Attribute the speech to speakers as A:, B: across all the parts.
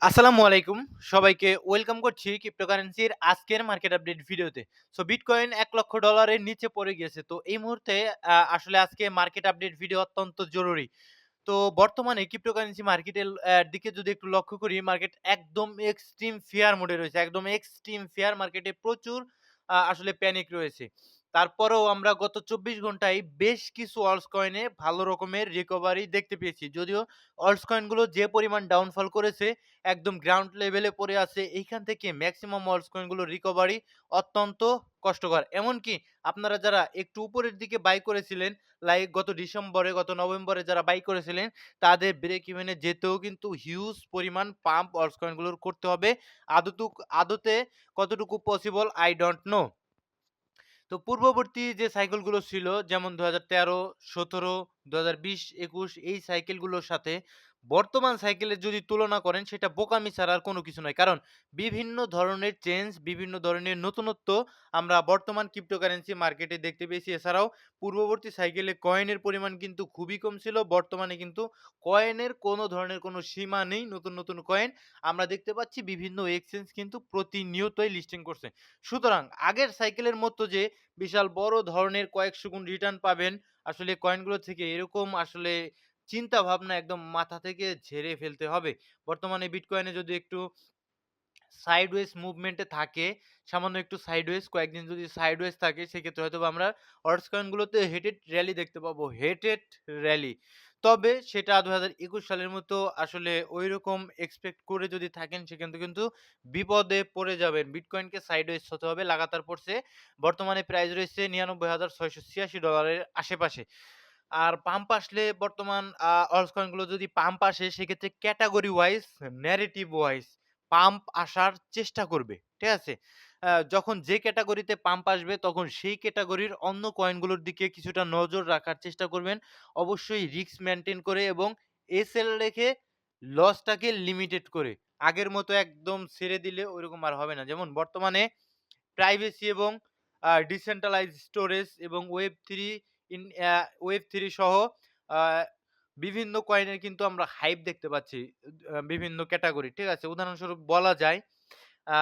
A: আসসালামু আলাইকুম। সবাইকে ওয়েলকাম করছি ক্রিপ্টোকারেন্সির আজকের মার্কেট আপডেট ভিডিওতে। সো বিটকয়েন $১,০০,০০০ এর নিচে পড়ে গিয়েছে। তো এই মুহূর্তে আসলে আজকে মার্কেট আপডেট ভিডিও অত্যন্ত জরুরি। তো বর্তমানে ক্রিপ্টোকারেন্সি মার্কেটের দিকে যদি একটু লক্ষ্য করি, মার্কেট একদম এক্সট্রিম ফিয়ার মোডে রয়েছে। একদম এক্সট্রিম ফিয়ার মার্কেটে প্রচুর আসলে প্যানিক রয়েছে। তারপরেও আমরা গত ২৪ ঘন্টায় বেশ কিছু অলস কয়েনে ভালো রকমের রিকভারি দেখতে পেয়েছি। যদিও অলস কয়েনগুলো যে পরিমাণ ডাউনফল করেছে, একদম গ্রাউন্ড লেভেলে পড়ে আছে। এইখান থেকে মেক্সিমাম অলস কয়েনগুলোর রিকভারি অত্যন্ত কষ্টকর। এমনকি আপনারা যারা একটু উপরের দিকে বাই করেছিলেন, লাইক গত ডিসেম্বরে, গত নভেম্বরে যারা বাই করেছিলেন, তাদের ব্রেক ইভেনে যেতেও কিন্তু হিউজ পরিমাণ পাম্প অলস কয়েনগুলোর করতে হবে। আদতে কতটুকু পসিবল I don't know। তো পূর্ববর্তী যে সাইকেলগুলো ছিল, যেমন ২০১৩, ১৭, ২০২০, ২১ এই সাইকেলগুলোর সাথে বর্তমান সাইকেলের যদি তুলনা করেন, সেটা বোকামি ছাড়া আর কোনো কিছু নয়। কারণ বিভিন্ন ধরনের চেঞ্জ, বিভিন্ন ধরনের নতুনত্ব আমরা বর্তমান ক্রিপ্টোকারেন্সি মার্কেটে দেখতে পেয়েছি। এছাড়াও পূর্ববর্তী সাইকেলে কয়েনের পরিমাণ কিন্তু খুবই কম ছিল। বর্তমানে কিন্তু কয়েনের কোনো ধরনের কোনো সীমা নেই। নতুন, নতুন কয়েন আমরা দেখতে পাচ্ছি, বিভিন্ন এক্সচেঞ্জ কিন্তু প্রতিনিয়তই লিস্টিং করছে। সুতরাং আগের সাইকেলের মতো যে বিশাল বড় ধরনের কয়েকশো গুণ রিটার্ন পাবেন আসলে কয়েনগুলো থেকে, এরকম আসলে চিন্তা ভাবনা একদম মাথা থেকে ঝেড়ে ফেলতে হবে। বর্তমানে বিটকয়েনে যদি একটু সাইডওয়েজ মুভমেন্টে থাকে, সামান্য একটু সাইডওয়েজ, কয়েকদিন যদি সাইডওয়েজ থাকে, সেক্ষেত্রে হয়তোবা আমরা অল্টস কয়েনগুলোতে হেটেড র‍্যালি দেখতে পাবো। Hated rally. তবে সেটা ২০২১ সালের মতো আসলে ঐরকম এক্সপেক্ট করে যদি থাকেন, সেখানে কিন্তু বিপদে পড়ে যাবেন। বিটকয়েনকে সাইডওয়েজ হতে হবে। লাগাতার পড়ছে। বর্তমানে প্রাইস রয়েছে $৯৯,৬৮৬ এর আশেপাশে। আর পাম্প আসলে বর্তমান অল্টস কয়েনগুলো যদি পাম্প আসে, সেক্ষেত্রে category wise, narrative wise pump আসার চেষ্টা করবে। ঠিক আছে? যখন যে ক্যাটেগরিতে পাম্প আসবে, তখন সেই ক্যাটেগরির অন্য কয়েনগুলোর দিকে কিছুটা নজর রাখার চেষ্টা করবেন। অবশ্যই রিস্ক মেইনটেইন করে এবং এসএল রেখে লসটাকে লিমিটেড করে। আগের মতো একদম ছেড়ে দিলে ঐরকম আর হবে না। যেমন বর্তমানে প্রাইভেসি এবং ডিসেন্ট্রালাইজড স্টোরেজ এবং ইন আ ওয়েব3 সহ আ বিভিন্ন কয়েনের কিন্তু আমরা হাইপ দেখতে পাচ্ছি। বিভিন্ন ক্যাটেগরি, ঠিক আছে? উদাহরণস্বরূপ বলা যায়, আ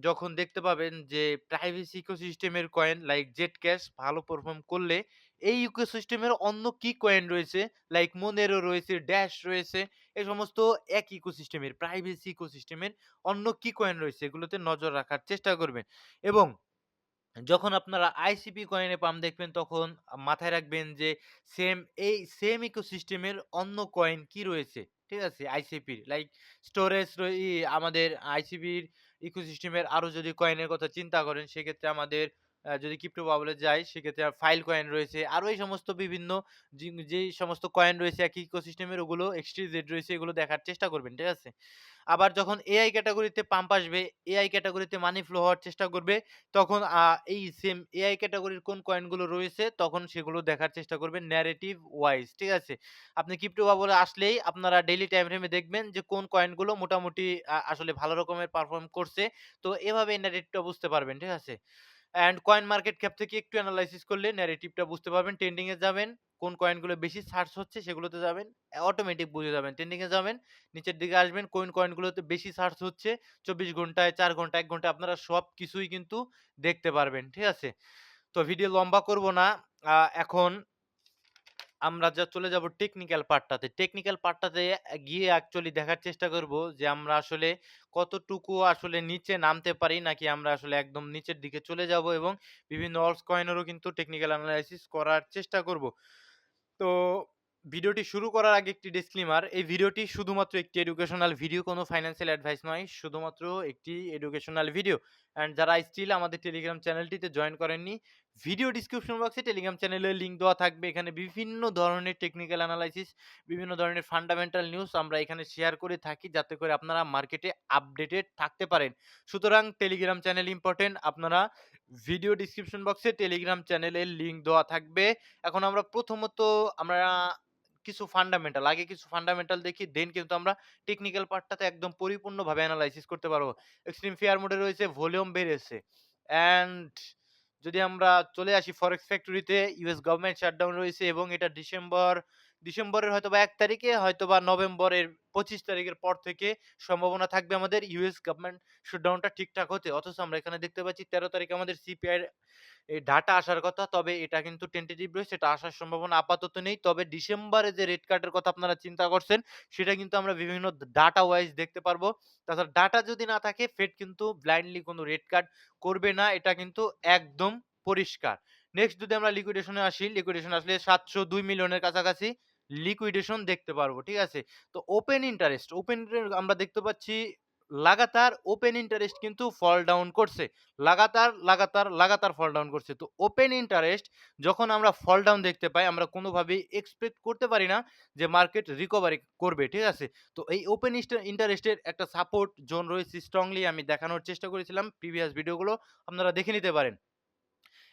A: যখন দেখতে পাবেন যে প্রাইভেসি ইকোসিস্টেমের কয়েন লাইক জেটক্যাশ ভালো পারফর্ম করলে, এই ইকোসিস্টেমের অন্য কি কয়েন রয়েছে, লাইক মনেরো রয়েছে, ড্যাশ রয়েছে, এই সমস্ত এক ইকোসিস্টেমের, প্রাইভেসি ইকোসিস্টেমের অন্য কি কয়েন রয়েছে, এগুলোতে নজর রাখার চেষ্টা করবেন। এবং যখন আপনারা আইসিপি কয়েনে পাম্প দেখবেন, তখন মাথায় রাখবেন যে সেম এই সেম ইকোসিস্টেমের অন্য কয়েন কি রয়েছে। ঠিক আছে? আইসিপির লাইক স্টোরেজ আমাদের আইসিপির ইকোসিস্টেমের আরো যদি কয়েনের কথা চিন্তা করেন, সেক্ষেত্রে আমাদের যদি ক্রিপ্টো বাবলে যাই, সেক্ষেত্রে ফাইল কয়েন রয়েছে। আরো এই সমস্ত বিভিন্ন যেই সমস্ত কয়েন রয়েছে একই ইকোসিস্টেমের, ওগুলো XYZ রয়েছে, এগুলো দেখার চেষ্টা করবেন। ঠিক আছে? আবার যখন এআই ক্যাটেগরিতে পাম্প আসবে, এআই ক্যাটেগরিতে মানি ফ্লো হওয়ার চেষ্টা করবে, তখন এই সেম এআই ক্যাটেগরির কোন কয়েনগুলো রয়েছে, তখন সেগুলো দেখার চেষ্টা করবেন ন্যারেটিভ ওয়াইজ। ঠিক আছে? আপনি ক্রিপ্টো বাবলে আসলেই আপনারা ডেইলি টাইম ফ্রেমে দেখবেন যে কোন কয়েনগুলো মোটামুটি আসলে ভালো রকমের পারফর্ম করছে। তো এভাবে ন্যারেটিভটা বুঝতে পারবেন। ঠিক আছে? অ্যান্ড কয়েন মার্কেট ক্যাপ থেকে একটু এনালাইসিস করলে ন্যারেটিভটা বুঝতে পারবেন। ট্রেন্ডিং এ যাবেন, কোন কয়েনগুলো বেশি সার্চ হচ্ছে সেগুলোতে যাবেন। অটোমেটিক বুঝে যাবেন। ট্রেন্ডিং এ যাবেন, নিচের দিকে আসবেন, কোন কয়েনগুলোতে বেশি সার্চ হচ্ছে, ২৪ ঘন্টায়, ৪ ঘন্টায়, ১ ঘন্টায় আপনারা সবকিছুই কিন্তু দেখতে পারবেন। ঠিক আছে? তো ভিডিও লম্বা করব না। এখন আমরা চলে যাব টেকনিক্যাল পার্টটাতে। টেকনিক্যাল পার্টটাতে গিয়ে অ্যাকচুয়ালি দেখার চেষ্টা করব যে আমরা আসলে কতটুকু আসলে নিচে নামতে পারি, নাকি আমরা আসলে একদম নিচের দিকে চলে যাব, এবং বিভিন্ন অল্টস কয়েনেরও কিন্তু টেকনিক্যাল এনালাইসিস করার চেষ্টা করব। তো ভিডিওটি শুরু করার আগে একটি ডিসক্লেইমার, এই ভিডিওটি শুধুমাত্র একটি এডুকেশনাল ভিডিও, কোনো ফাইন্যান্সিয়াল অ্যাডভাইস নয়, শুধুমাত্র একটি এডুকেশনাল ভিডিও। অ্যান্ড যারা স্টিল আমাদের টেলিগ্রাম চ্যানেলটিতে জয়েন করেননি, ভিডিও ডিসক্রিপশন বক্সে টেলিগ্রাম চ্যানেলের লিঙ্ক দেওয়া থাকবে। এখানে বিভিন্ন ধরনের টেকনিক্যাল অ্যানালাইসিস, বিভিন্ন ধরনের ফান্ডামেন্টাল নিউজ আমরা এখানে শেয়ার করে থাকি, যাতে করে আপনারা মার্কেটে আপডেটেড থাকতে পারেন। সুতরাং টেলিগ্রাম চ্যানেল ইম্পোর্টেন্ট। আপনারা ভিডিও ডিসক্রিপশন বক্সে টেলিগ্রাম চ্যানেলের লিঙ্ক দেওয়া থাকবে। এখন আমরা প্রথমত আমরা আগে কিছু ফান্ডামেন্টাল দেখি, দেন কিন্তু আমরা টেকনিক্যাল পার্টটাতে একদম পরিপূর্ণভাবে এনালাইসিস করতে পারবো। এক্সট্রিম ফেয়ার মোডে রয়েছে, ভলিউম বেড়েছে। অ্যান্ড যদি আমরা চলে আসি ফরেক্স ফ্যাক্টরিতে, ইউএস গভর্নমেন্ট শাটডাউন রয়েছে এবং এটা ডিসেম্বর ডিসেম্বরের হয়তোবা ১ তারিখে হয়তোবা নভেম্বরের ২৫ তারিখের পর থেকে সম্ভাবনা থাকবে আমাদের ইউএস গভর্নমেন্ট শাটডাউনটা ঠিকঠাক হতে। অথচ আমরা এখানে দেখতে পাচ্ছি ১৩ তারিখে আমাদের সিপিআই এর এই ডাটা আসার কথা। তবে এটা কিন্তু টেন্টেটিভ রয়েছে। এটা আসার সম্ভাবনা আপাতত নেই। তবে ডিসেম্বরে যে রেট কাটের কথা আপনারা চিন্তা করছেন, সেটা কিন্তু আমরা বিভিন্ন ডাটা ওয়াইজ দেখতে পারবো। তাছাড়া ডাটা যদি না থাকে ফেড কিন্তু ব্লাইন্ডলি কোনো রেট কাট করবে না। এটা কিন্তু একদম পরিষ্কার। নেক্সট যদি আমরা লিকুইডেশন এ আসি, লিকুইডেশন আসলে ৭০২ মিলিয়নের কাছাকাছি লিকুইডেশন দেখতে পারবো। ঠিক আছে? তো ওপেন ইন্টারেস্ট, আমরা দেখতে পাচ্ছি লাগাতার ওপেন ইন্টারেস্ট কিন্তু ফল ডাউন করছে। লাগাতার ফল ডাউন করছে। তো ওপেন ইন্টারেস্ট যখন আমরা ফল ডাউন দেখতে পাই, আমরা কোনোভাবেই এক্সপেক্ট করতে পারি না যে মার্কেট রিকভারি করবে। ঠিক আছে? তো এই ওপেন ইন্টারেস্টের একটা সাপোর্ট জোন রয়েছে স্ট্রংলি আমি দেখানোর চেষ্টা করেছিলাম। প্রিভিয়াস ভিডিওগুলো আপনারা দেখে নিতে পারেন।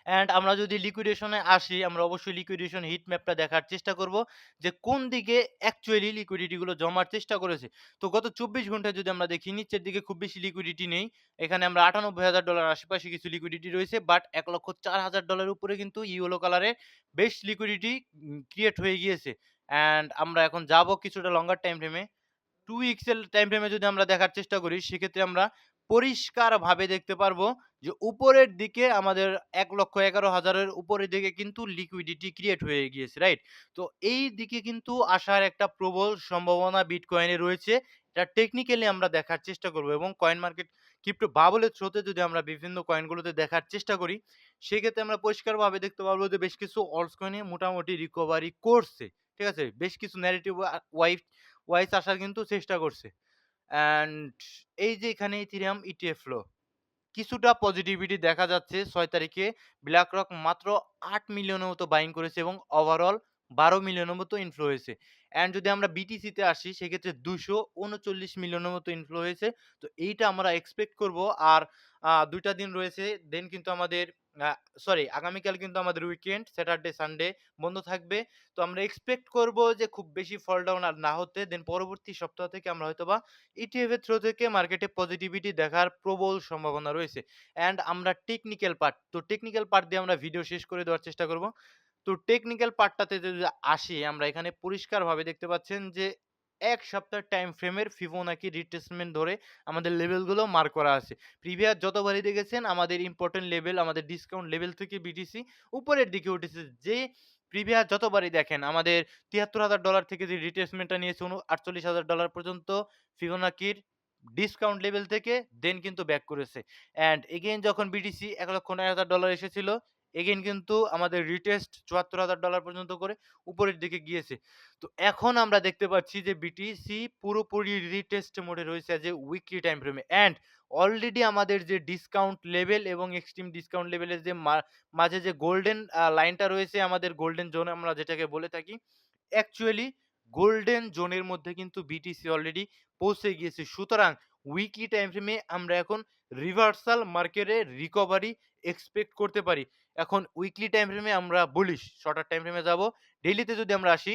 A: অ্যান্ড আমরা যদি লিকুইডেশনে আসি, আমরা অবশ্যই লিকুইডেশন হিট ম্যাপটা দেখার চেষ্টা করব যে কোন দিকে অ্যাকচুয়ালি লিকুইডিটি গুলো জমার চেষ্টা করেছে। তো গত ২৪ ঘন্টায় যদি আমরা দেখি নিচের দিকে খুব বেশি লিকুইডিটি নেই। এখানে আমরা $৯৮,০০০ আশেপাশে কিছু লিকুইডিটি রয়েছে। বাট $১,০৪,০০০ উপরে কিন্তু ইয়েলো কালারের বেশ লিকুইডিটি ক্রিয়েট হয়ে গিয়েছে। অ্যান্ড আমরা এখন যাব কিছুটা লঙ্গার টাইম ফ্রেমে। 2 উইকস এর টাইম ফ্রেমে যদি আমরা দেখার চেষ্টা করি, সেক্ষেত্রে আমরা পরিষ্কারভাবে দেখতে পারবো যে উপরের দিকে আমাদের ১,১১,০০০ এর উপরের দিকে কিন্তু লিকুইডিটি ক্রিয়েট হয়ে গিয়েছে, রাইট? তো এই দিকে কিন্তু আসার একটা প্রবল সম্ভাবনা বিটকয়েনে রয়েছে। এটা টেকনিক্যালি আমরা দেখার চেষ্টা করব এবং কয়েন মার্কেট ক্রিপ্টো বাবলের থ্রোতে যদি আমরা বিভিন্ন কয়েনগুলোতে দেখার চেষ্টা করি, সেক্ষেত্রে আমরা পরিষ্কারভাবে দেখতে পারবো যে বেশ কিছু অলস কয়েনে মোটামুটি রিকভারি করছে। ঠিক আছে? বেশ কিছু ন্যারেটিভ ওয়াইজ আসার কিন্তু চেষ্টা করছে। অ্যান্ড এই যে এখানে ইথেরিয়াম ইটিএফ ফ্লো কিছুটা পজিটিভিটি দেখা যাচ্ছে ৬ তারিখে BlackRock মাত্র ৮ মিলিয়নের মতো বাইং করেছে এবং ওভারঅল ১২ মিলিয়নের মতো ইনফ্লো হয়েছে। অ্যান্ড যদি আমরা BTC তে আসি সেক্ষেত্রে ২৩৯ মিলিয়নের মতো ইনফ্লো হয়েছে। তো এইটা আমরা এক্সপেক্ট করব। আর ২ টা দিন রয়েছে। দেন কিন্তু আমাদের আ আগামীকাল কিন্তু আমাদের উইকেন্ড স্যাটারডে, সানডে বন্ধ থাকবে। তো আমরা এক্সপেক্ট করব যে খুব বেশি ফল ডাউন আর না হতে। দেন পরবর্তী সপ্তাহ থেকে আমরা হয়তোবা ইটিএফ এর থ্রু থেকে মার্কেটে পজিটিভিটি দেখার প্রবল সম্ভাবনা রয়েছে। অ্যান্ড আমরা টেকনিক্যাল পার্ট দিয়ে আমরা ভিডিও শেষ করে দেওয়ার চেষ্টা করব। তো টেকনিক্যাল পার্টটাতে যদি আসি, আমরা এখানে পরিষ্কারভাবে দেখতে পাচ্ছেন যে ১ সপ্তাহের টাইম ফ্রেমের ফিবোনাকি রিট্রেসমেন্ট ধরে আমাদের লেভেলগুলো মার্ক করা আছে। প্রিভিয়াস যতবারই দেখেছেন আমাদের ইম্পোর্টেন্ট লেভেল, আমাদের ডিসকাউন্ট লেভেল থেকে বিটিসি উপরের দিকে উঠেছে। যে প্রিভিয়াস যতবারই দেখেন আমাদের $৭৩,০০০ থেকে যে রিট্রেসমেন্টটা নিয়েছে $৪৮,০০০ পর্যন্ত ফিবোনাকির ডিসকাউন্ট লেভেল থেকে দেন কিন্তু ব্যাক করেছে। অ্যান্ড এগেইন যখন বিটিসি $১,৯০,০০০ এসেছিল, এগেইন কিন্তু আমাদের রিটেস্ট $৭৪,০০০ পর্যন্ত করে উপরের দিকে গিয়েছে। তো এখন আমরা দেখতে পাচ্ছি যে বিটিসি পুরোপুরি রিটেস্ট মোডে রয়েছে অ্যাজ এ উইকলি টাইম ফ্রেমে। অ্যান্ড অলরেডি আমাদের যে ডিসকাউন্ট লেভেল এবং এক্সট্রিম ডিসকাউন্ট লেভেলের যে মাঝে যে গোল্ডেন লাইনটা রয়েছে, আমাদের গোল্ডেন জোন আমরা যেটাকে বলে থাকি। অ্যাকচুয়ালি গোল্ডেন জোনের মধ্যে কিন্তু বিটিসি অলরেডি পৌঁছে গিয়েছে। সুতরাং উইকলি টাইম ফ্রেমে আমরা এখন রিভার্সাল মার্কেটে রিকভারি এক্সপেক্ট করতে পারি। এখন উইকলি টাইম ফ্রেমে আমরা বুলিশ, শর্টার টাইম ফ্রেমে যাব। ডেইলিতে যদি আমরা আসি,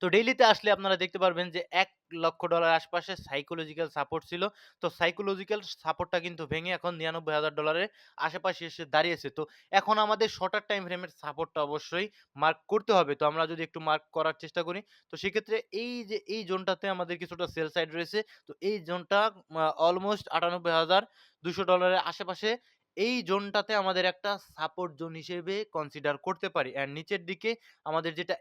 A: তো ডেইলিতে আসলে আপনারা দেখতে পারবেন যে $১,০০,০০০ আশপাশে সাইকোলজিক্যাল সাপোর্ট ছিল। তো সাইকোলজিক্যাল সাপোর্টটা কিন্তু ভেঙে এখন $৯৯,০০০ এর আশেপাশে এসে দাঁড়িয়েছে। তো এখন আমাদের শর্টার টাইম ফ্রেমের সাপোর্টটা অবশ্যই মার্ক করতে হবে। তো আমরা যদি একটু মার্ক করার চেষ্টা করি, তো সেক্ষেত্রে এই যে এই জোনটাতে আমাদের কিছুটা সেল সাইড রয়েছে। তো এই জোনটা অলমোস্ট $৯৮,২০০ এর আশেপাশে, এই জোনটাতে আমাদের একটা সাপোর্ট জোন হিসেবে কনসিডার করতে পারি। অ্যান্ড নিচের দিকে আমাদের যেটা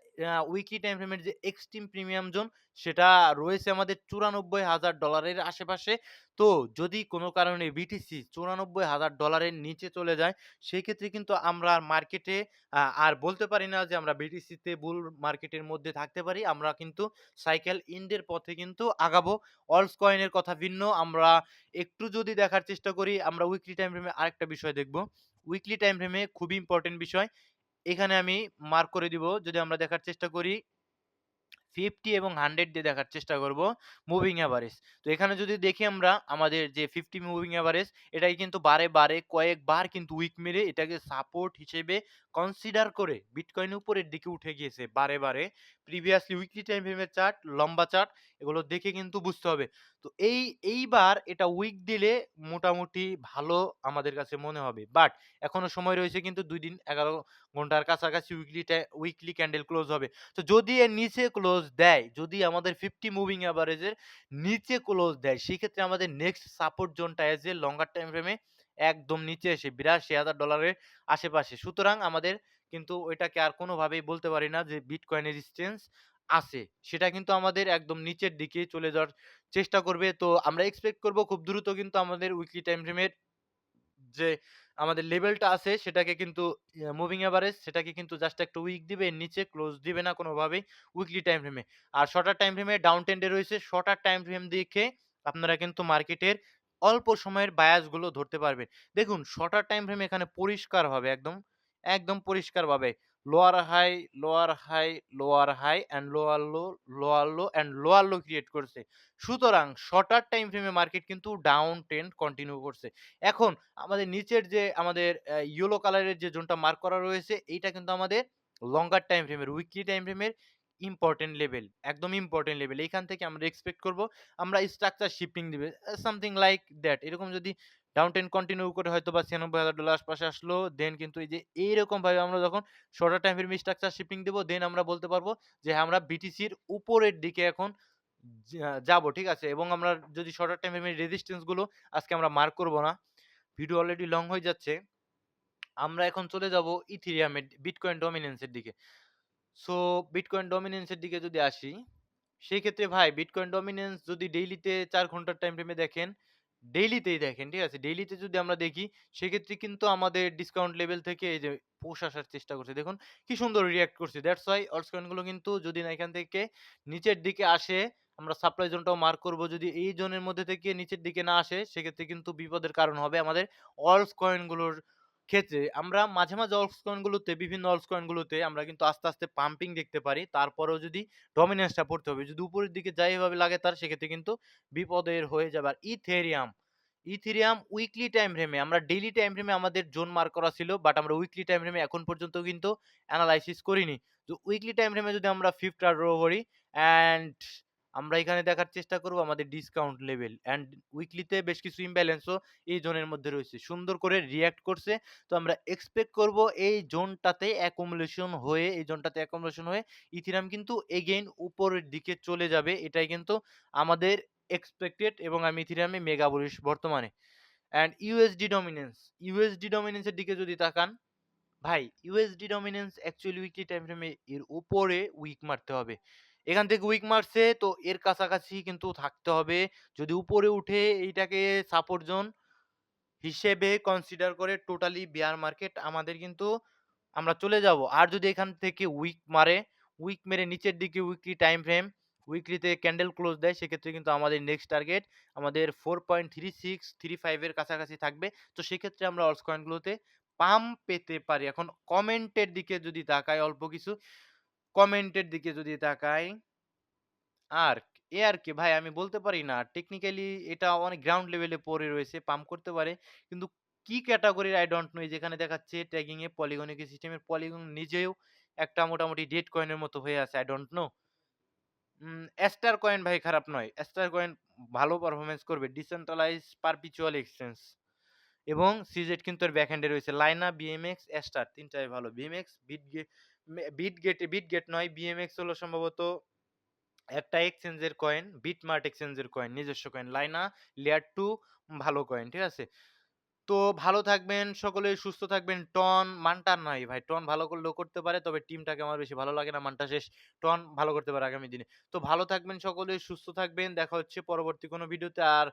A: উইকলি টাইম ফ্রেমের যে এক্সট্রিম প্রিমিয়াম জোন, সেটা রয়েছে আমাদের $৯৪,০০০ এর আশেপাশে। তো যদি কোনো কারণে বিটিসি $৯৪,০০০ এর নিচে চলে যায়, সেক্ষেত্রে কিন্তু আমরা আর মার্কেটে আর বলতে পারি না যে আমরা বিটিসিতে বুল মার্কেটের মধ্যে থাকতে পারি। আমরা কিন্তু সাইকেল এন্ডের পথে কিন্তু আগাবো। অলস কয়েনের কথা ভিন্ন। আমরা একটু যদি দেখার চেষ্টা করি, আমরা উইকলি টাইম ফ্রেমে আরেকটা বিষয় দেখব। উইকলি টাইম ফ্রেমে খুবই ইম্পোর্টেন্ট বিষয়। এখানে আমি মার্ক করে দিব। যদি আমরা দেখার চেষ্টা করি 50 এবং 100 দিয়ে দেখার চেষ্টা করব মুভিং এভারেজ। তো এখানে যদি দেখি আমরা আমাদের যে 50 মুভিং এভারেজ, এটাই কিন্তু বারে কয়েকবার কিন্তু উইক মেরে এটাকে সাপোর্ট হিসেবে কনসিডার করে বিটকয়েন উপরের দিকে উঠে গিয়েছে বারে। প্রিভিয়াসলি উইকলি টাইম ফ্রেমের চার্ট, লম্বা চার্ট এগুলো দেখে কিন্তু বুঝতে হবে। তো এইবার এটা উইক দিলে মোটামুটি ভালো আমাদের কাছে মনে হবে। বাট এখনো সময় রয়েছে কিন্তু ২ দিন ১১ ঘন্টার কাছাকাছি উইকলি ক্যান্ডেল ক্লোজ হবে। তো যদি এর নিচে ক্লোজ দেয়, যদি আমাদের 50 মুভিং এভারেজের নিচে ক্লোজ দেয়, সেক্ষেত্রে আমাদের নেক্সট সাপোর্ট জোনটা এজ এ লঙ্গার টাইম ফ্রেমে একদম নিচে এসে $৮২,০০০ আশেপাশে। সুতরাং আমাদের কিন্তু ওইটাকে আর কোনোভাবেই বলতে পারি না যে বিটকয়েন রেজিস্ট্যান্স আছে। সেটা কিন্তু আমাদের একদম নিচের দিকে চলে যাওয়ার চেষ্টা করবে। তো আমরা এক্সপেক্ট করব খুব দ্রুত কিন্তু আমাদের উইকলি টাইম ফ্রেমের যে আমাদের লেভেলটা আছে সেটাকে কিন্তু মুভিং এভারেজ সেটাকে কিন্তু জাস্ট একটা উইক দিবে, এর নিচে ক্লোজ দিবে না কোনোভাবেই উইকলি টাইম ফ্রেমে। আর শর্টার টাইম ফ্রেমে ডাউন ট্রেন্ডে রয়েছে। শর্টার টাইম ফ্রেম দেখে আপনারা কিন্তু মার্কেটের অল্প সময়ের বায়াস গুলো ধরতে পারবেন। দেখুন শর্টার টাইম ফ্রেম এখানে পরিষ্কারভাবে একদম পরিষ্কারভাবে lower high, lower high, lower high and lower low, lower low and lower low create করছে। সুতরাং শর্টার টাইম ফ্রেমে মার্কেট কিন্তু ডাউন ট্রেন্ড কন্টিনিউ করছে। এখন আমাদের নিচের যে আমাদের ইয়েলো কালারের যে জোনটা মার্ক করা রয়েছে, এইটা কিন্তু আমাদের লঙ্গার টাইম ফ্রেমের, উইকলি টাইম ফ্রেমের ইম্পোর্টেন্ট লেভেল। একদম ইম্পোর্টেন্ট লেভেল। এইখান থেকে আমরা এক্সপেক্ট করব আমরা স্ট্রাকচার শিফটিং দিবে। Something like that. এরকম যদি ডাউন ট্রেন্ড কন্টিনিউ করে হয়তোবা $৯৬,০০০ আশপাশে আসলো, দেন কিন্তু এই যে এইরকমভাবে আমরা যখন শর্টার টাইম ফ্রেমে স্ট্রাকচার শিফটিং দিব, দেন আমরা বলতে পারবো যে হ্যাঁ, আমরা বিটিসির উপরের দিকে এখন যাবো। ঠিক আছে? এবং আমরা যদি শর্টার টাইম ফ্রেমের রেজিস্ট্যান্স গুলো আজকে আমরা মার্ক করব না। ভিডিও অলরেডি লং হয়ে যাচ্ছে। আমরা এখন চলে যাব ইথেরিয়ামের বিটকয়েন ডমিন্যান্স এর দিকে। সো বিটকয়েন ডমিন্যান্স এর দিকে যদি আসি, সেক্ষেত্রে ভাই বিটকয়েন ডমিন্যান্স যদি ডেইলিতে ৪ ঘন্টার টাইম ফ্রেমে দেখেন, ডেইলিতেই দেখেন, ঠিক আছে? ডেইলিতে যদি আমরা দেখি, সেক্ষেত্রে কিন্তু আমাদের ডিসকাউন্ট লেভেল থেকে এই যে পুশ আসার চেষ্টা করছে। দেখুন কি সুন্দর রিঅ্যাক্ট করছে। দ্যাটস হোয়াই অল্টস কয়েন গুলো কিন্তু যদি না এখান থেকে নিচের দিকে আসে, আমরা সাপ্লাই জোনটাও মার্ক করব। যদি এই জোনের মধ্যে থেকে নিচের দিকে না আসে, সেক্ষেত্রে কিন্তু বিপদের কারণ হবে আমাদের অল্টস কয়েন গুলোর ক্ষেত্রে। আমরা মাঝে অল্টস কয়েন গুলোতে, বিভিন্ন অল্টস কয়েন গুলোতে আমরা কিন্তু আস্তে পাম্পিং দেখতে পারি। তারপরেও যদি ডমিন্যান্সটা পড়তে হবে। যদি উপরের দিকে যায় এভাবে লাগাতার, সেক্ষেত্রে কিন্তু বিপদের হয়ে যাবে। আর ইথেরিয়াম উইকলি টাইম ফ্রেমে, আমরা ডেইলি টাইম ফ্রেমে আমাদের জোন মার্ক করা ছিল, বাট আমরা উইকলি টাইম ফ্রেমে এখন পর্যন্ত কিন্তু এনালাইসিস করিনি। তো উইকলি টাইম ফ্রেমে যদি আমরা 5টা ড্র করি অ্যান্ড আমরা এখানে দেখার চেষ্টা করব আমাদের ডিসকাউন্ট লেভেল অ্যান্ড উইকলিতে বেশ কিছু ইমব্যালেন্সও এই জোনের মধ্যে রয়েছে। সুন্দর করে রিঅ্যাক্ট করছে। তো আমরা এক্সপেক্ট করব এই জোনটাতে অ্যাকুমুলেশন হয়ে ইথেরিয়াম কিন্তু এগেইন উপরের দিকে চলে যাবে। এটাই কিন্তু আমাদের এক্সপেক্টেড এবং আমি ইথেরিয়ামে মেগা বুলিশ বর্তমানে। অ্যান্ড ইউএসডি ডমিন্যান্স এর দিকে যদি তাকান, ভাই USD dominance actually weekly time ফ্রেমে এর উপরে উইক মারতে হবে। এখান থেকে উইক মারছে তো এর কাছাকাছি কিন্তু থাকতে হবে। যদি উপরে উঠে এইটাকে সাপোর্ট জোন হিসেবে কনসিডার করে টোটালি বেয়ার মার্কেট আমাদের কিন্তু আমরা চলে যাব। আর যদি এখান থেকে উইক মেরে নিচের দিকে উইকলি টাইম ফ্রেম, উইকলিতে ক্যান্ডেল ক্লোজ দেয়, সেক্ষেত্রে কিন্তু আমাদের নেক্সট টার্গেট আমাদের 4.3635 এর কাছাকাছি থাকবে। তো সেক্ষেত্রে আমরা অল্টস কয়েনগুলোতে পাম্প পেতে পারি। এখন কমেন্টের দিকে যদি তাকাই, অল্প কিছু কমেন্টের দিকে যদি তাকাই, আর্ক, এআরকে ভাই আমি বলতে পারি না। টেকনিক্যালি এটা অনেক গ্রাউন্ড লেভেলে পড়ে রয়েছে। পাম্প করতে পারে। কিন্তু কি ক্যাটেগরির I don't know, যেখানে দেখাচ্ছে ট্যাগিং এ পলিগন ইকোসিস্টেমের পলিগন নিজেও একটা মোটামুটি ডেড কয়েনের মতো হয়ে আছে। I don't know। Ester coin ভাই খারাপ নয়। এস্টার কয়েন ভালো পারফরম্যান্স করবে। ডিসেন্ট্রালাইজড পারপিচুয়াল এক্সচেঞ্জ এবং সিজেট কিন্তু এর ব্যাকএন্ডে রয়েছে। লাইনা, বিএমএক্স, এস্টার ৩ টাই ভালো। বিএমএক্স বিটগেট নয়। বিএমএক্স হলো সম্ভবত একটা এক্সচেঞ্জের কয়েন, বিটমার্ট এক্সচেঞ্জের কয়েন, নিজস্ব কয়েন। লাইনা লেয়ার 2 ভালো কয়েন, ঠিক আছে? তো ভালো থাকবেন, সকলেই সুস্থ থাকবেন। টন, মান্টা নাই ভাই। টন ভালো করলেও করতে পারে। তবে টিমটাকে আমার বেশি ভালো লাগে না। মান্টা শেষ। টন ভালো করতে পারে আগামী দিনে। তো ভালো থাকবেন সকলেই, সুস্থ থাকবেন। দেখা হচ্ছে পরবর্তী কোনো ভিডিওতে। আর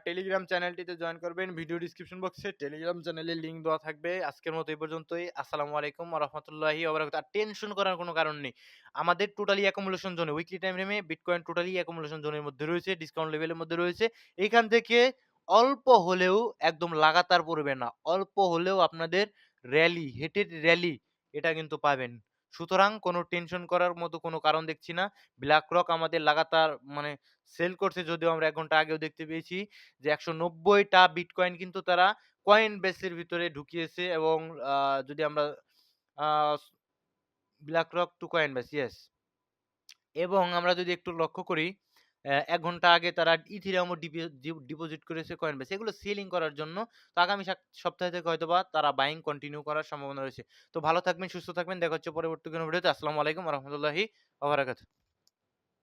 A: টেলিগ্রাম চ্যানেলটিতে জয়েন করবেন। ভিডিও ডিসক্রিপশন বক্সে টেলিগ্রাম চ্যানেলের লিংক দেওয়া থাকবে। আজকের মতো এই পর্যন্তই। আসসালামু আলাইকুম ওয়া রাহমাতুল্লাহি ওয়া বারাকাতুহু। আর টেনশন করার কোনো কারণ নেই। আমাদের টোটালি অ্যাকুমুলেশন জোনে, উইকলি টাইম ফ্রেমে বিটকয়েন টোটালি অ্যাকুমুলেশন জোনের মধ্যে রয়েছে, ডিসকাউন্ট লেভেলের মধ্যে রয়েছে। এখান থেকে অল্প হলেও, একদম লাগাতার পড়বে না। অল্প হলেও আপনাদের হেটেড র‍্যালি এটা কিন্তু পাবেন। সুতরাং কোনো টেনশন করার মতো কোনো কারণ দেখছি না। BlackRock আমাদের লাগাতার মানে সেল করছে, যদিও আমরা ১ ঘন্টা আগেও দেখতে পেয়েছি যে ১৯০ টা বিটকয়েন কিন্তু তারা কয়েন বেসের ভিতরে ঢুকিয়েছে এবং যদি আমরা আ BlackRock to Coinbase, ইয়েস। এবং আমরা যদি একটু লক্ষ্য করি, ১ ঘন্টা আগে তারা ইথেরিয়ামও ডিপোজিট করেছে Coinbase। এগুলো সেলিং করার জন্য। তো আগামী সপ্তাহ থেকে হয়তোবা তারা বাইং কন্টিনিউ করার সম্ভাবনা রয়েছে। তো ভালো থাকবেন, সুস্থ থাকবেন। দেখা হচ্ছে পরবর্তী কোনো ভিডিওতে। আসসালামু আলাইকুম ওয়া রাহমাতুল্লাহি ওয়া বারাকাতুহু।